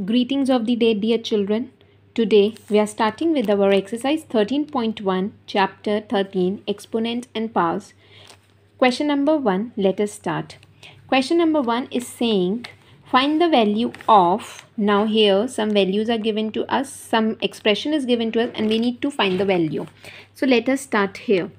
Greetings of the day, dear children. Today we are starting with our exercise 13.1, chapter 13, exponents and powers. Question number 1, let us start. Question number 1 is saying, find the value of, now here some values are given to us, some expression is given to us and we need to find the value. So let us start here.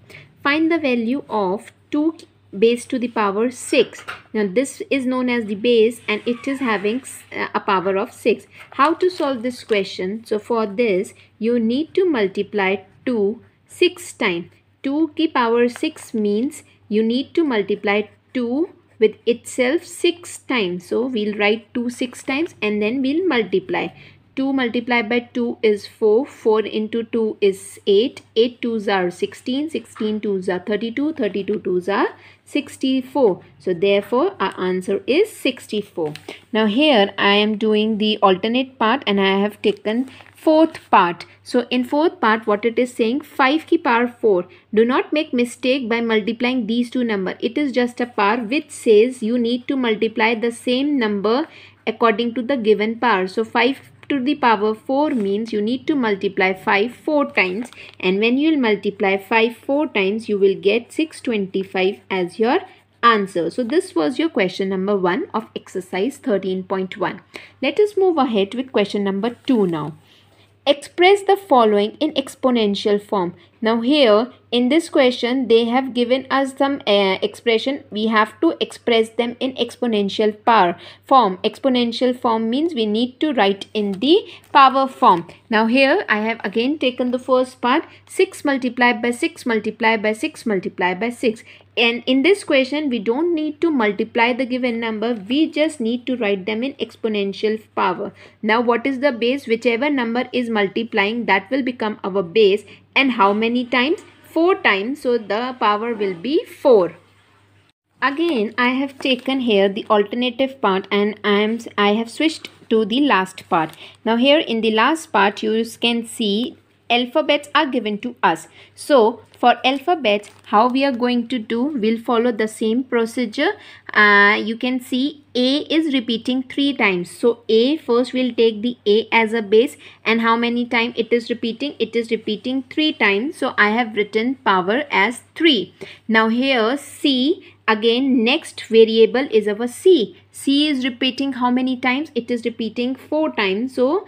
Find the value of 2 base to the power 6. Now this is known as the base and it is having a power of 6. How to solve this question? So for this you need to multiply 2 6 times. 2 की power 6 means you need to multiply 2 with itself 6 times. So we'll write 2 6 times and then we'll multiply. 2 multiplied by 2 is 4, 4 into 2 is 8, 8 2s are 16, 16 2s are 32, 32 2s are 64. So therefore our answer is 64. Now here I am doing the alternate part and I have taken fourth part. So in fourth part what it is saying, 5 की power 4. Do not make mistake by multiplying these two numbers. It is just a power which says you need to multiply the same number according to the given power. So 5 to the power 4 means you need to multiply 5 4 times, and when you will multiply 5 4 times you will get 625 as your answer. So this was your question number 1 of exercise 13.1. Let us move ahead with question number 2 now. Express the following in exponential form. Now here in this question they have given us some expression. We have to express them in exponential power form. Exponential form means we need to write in the power form. Now here I have again taken the first part, 6 multiplied by 6 multiplied by 6 multiplied by 6. And in this question we don't need to multiply the given number, we just need to write them in exponential power. Now what is the base? Whichever number is multiplying, that will become our base. And how many times? 4 times. So the power will be 4. Again I have taken here the alternative part and I have switched to the last part. Now here in the last part you can see alphabets are given to us. So for alphabets, how we are going to do, we'll follow the same procedure. You can see A is repeating 3 times. So A, first we'll take the A as a base, and how many times it is repeating? It is repeating 3 times. So I have written power as 3. Now here C, again next variable is our C. C is repeating how many times? It is repeating 4 times. So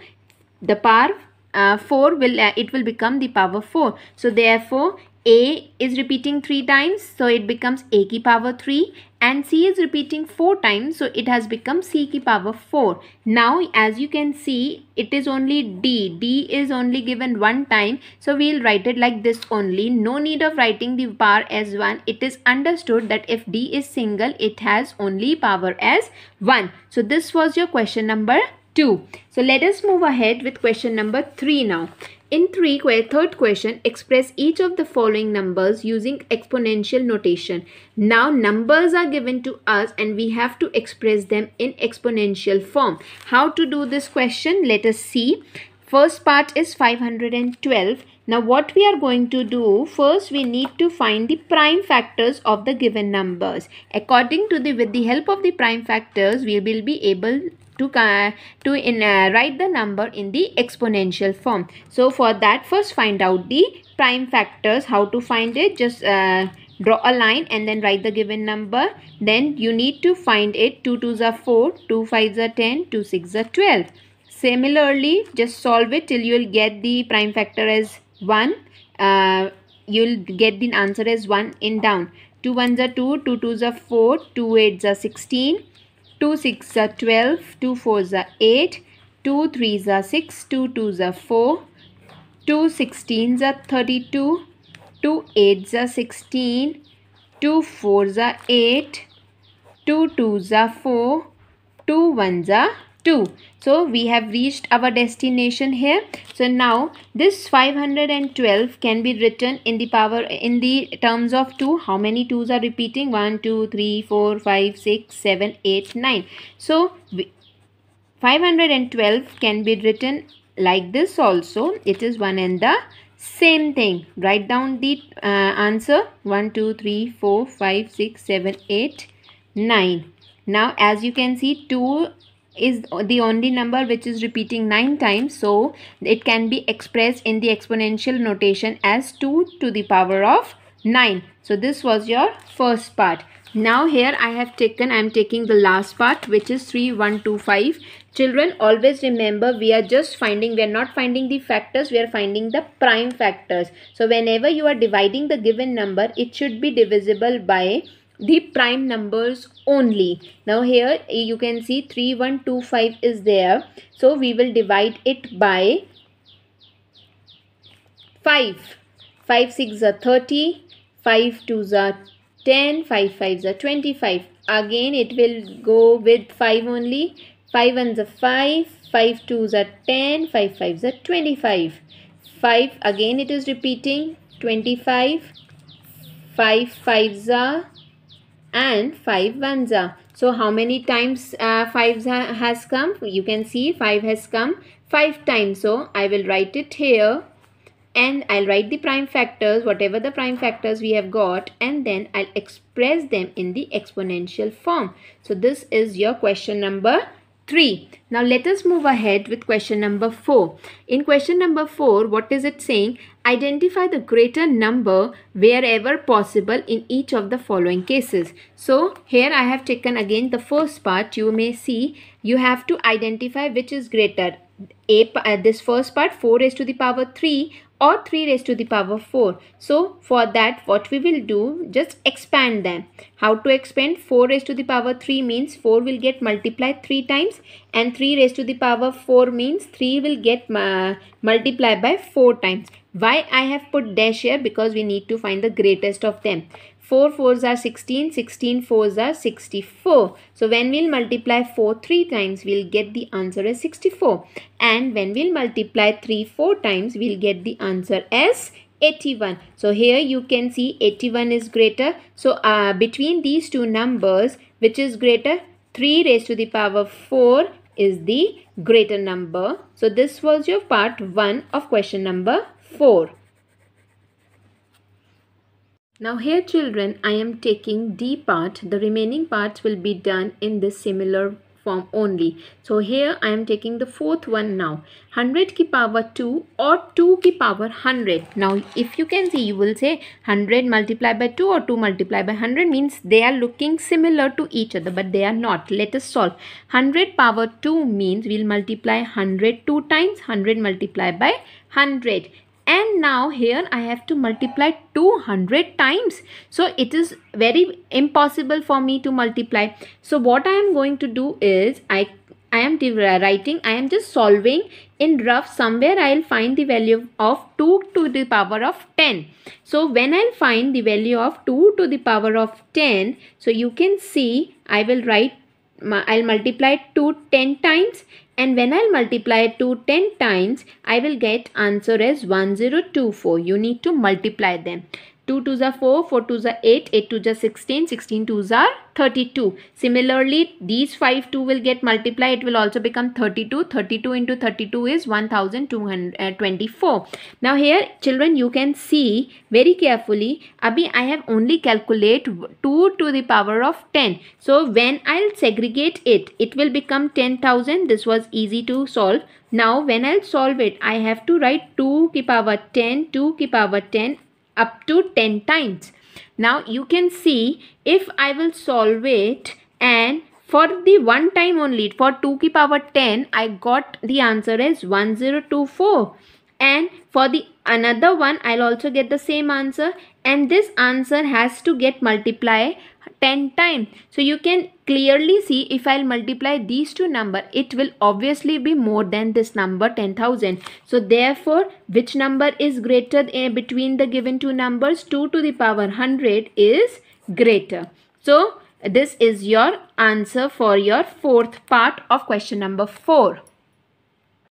the power 4 will it will become the power 4. So therefore A is repeating 3 times, so it becomes A की power 3, and C is repeating 4 times, so it has become C की power 4. Now as you can see it is only D. D is only given 1 time, so we will write it like this only. No need of writing the power as 1. It is understood that if D is single it has only power as 1. So this was your question number 2. So let us move ahead with question number 3 now. In third question, express each of the following numbers using exponential notation. Now numbers are given to us and we have to express them in exponential form. How to do this question? Let us see. First part is 512. Now what we are going to do, first we need to find the prime factors of the given numbers. According to with the help of the prime factors, we will be able to write the number in the exponential form. So for that, first find out the prime factors. How to find it? Just draw a line and then write the given number. Then you need to find it. 2 2s are 4, 2 5s are 10, 2 6s are 12. Similarly, just solve it till you will get the prime factor as 1. You'll get the answer as 1 in down. 2 1s are 2, 2 2s are 4, 2 8s are 16, 2 6s are 12, 2 4s are 8, 2 3s are 6, 2 2s are 4, 2 16s are 32, 2 8s are 16, 2 4s are 8, 2 2s are 4, 2 1s are 2. So we have reached our destination here. So now this 512 can be written in the power in the terms of 2. How many 2s are repeating? 1 2 3 4 5 6 7 8 9. So 512 can be written like this also. It is one and the same thing. Write down the answer. 1 2 3 4 5 6 7 8 9. Now as you can see, 2 is the only number which is repeating 9 times, so it can be expressed in the exponential notation as 2 to the power of 9. So this was your first part. Now here I am taking the last part, which is 3125. Children, always remember, we are not finding the factors, we are finding the prime factors. So whenever you are dividing the given number, it should be divisible by the prime numbers only. Now here you can see 3125 is there, so we will divide it by 5. 5 6s are 30, 5 2s are 10, 5 5s are 25. Again it will go with 5 only. 5 1s are 5, 5 2s are 10, 5 5s are 25. 5 again it is repeating 25, 5 5s are and 5 1s are. So how many times 5 has come? You can see 5 has come 5 times. So I will write it here, and I'll write the prime factors, whatever the prime factors we have got, and then I'll express them in the exponential form. So this is your question number 3. Now let us move ahead with question number 4. In question number 4, what is it saying? Identify the greater number wherever possible in each of the following cases. So here I have taken again the first part. You may see you have to identify which is greater. This first part, 4 raised to the power 3 or 3 raised to the power 4. So for that, what we will do, just expand them. How to expand? 4 raised to the power 3 means 4 will get multiplied 3 times, and 3 raised to the power 4 means 3 will get multiplied by 4 times. Why I have put dash here? Because we need to find the greatest of them. 4 4s are 16, 16 4s are 64. So when we'll multiply 4 3 times, we'll get the answer as 64. And when we'll multiply 3 4 times, we'll get the answer as 81. So here you can see 81 is greater. So between these two numbers, which is greater? 3 raised to the power 4 is the greater number. So this was your part 1 of question number 4. Now here children, I am taking D part. The remaining parts will be done in this similar form only. So here I am taking the fourth one now. 100 ki power 2 or 2 ki power 100. Now if you can see, you will say 100 multiplied by 2 or 2 multiplied by 100 means they are looking similar to each other, but they are not. Let us solve. 100 power 2 means we will multiply 100 2 times, 100 multiplied by 100. And now here I have to multiply 200 times. So it is very impossible for me to multiply. So what I am going to do is I am just solving in rough. Somewhere I will find the value of 2 to the power of 10. So when I will find the value of 2 to the power of 10, so you can see I will write, I'll multiply 2 10 times, and when I'll multiply 2 10 times, I will get answer as 1024. You need to multiply them. 2 2s are 4, 4 2s are 8, 8 2s are 16, 16 2s are 32. Similarly, these 5 2 will get multiplied. It will also become 32. 32 into 32 is 1224. Now here children, you can see very carefully. Abhi I have only calculate 2 to the power of 10. So when I'll segregate it, it will become 10,000. This was easy to solve. Now when I'll solve it, I have to write 2 ki power 10, 2 ki power 10 up to 10 times. Now you can see if I will solve it, and for the one time only, for 2 ki power 10, I got the answer as 1024. And for the another one, I'll also get the same answer, and this answer has to get multiplied 10 times. So you can clearly see if I'll multiply these two numbers, it will obviously be more than this number 10,000. So therefore, which number is greater between the given two numbers? 2 to the power 100 is greater. So this is your answer for your fourth part of question number 4.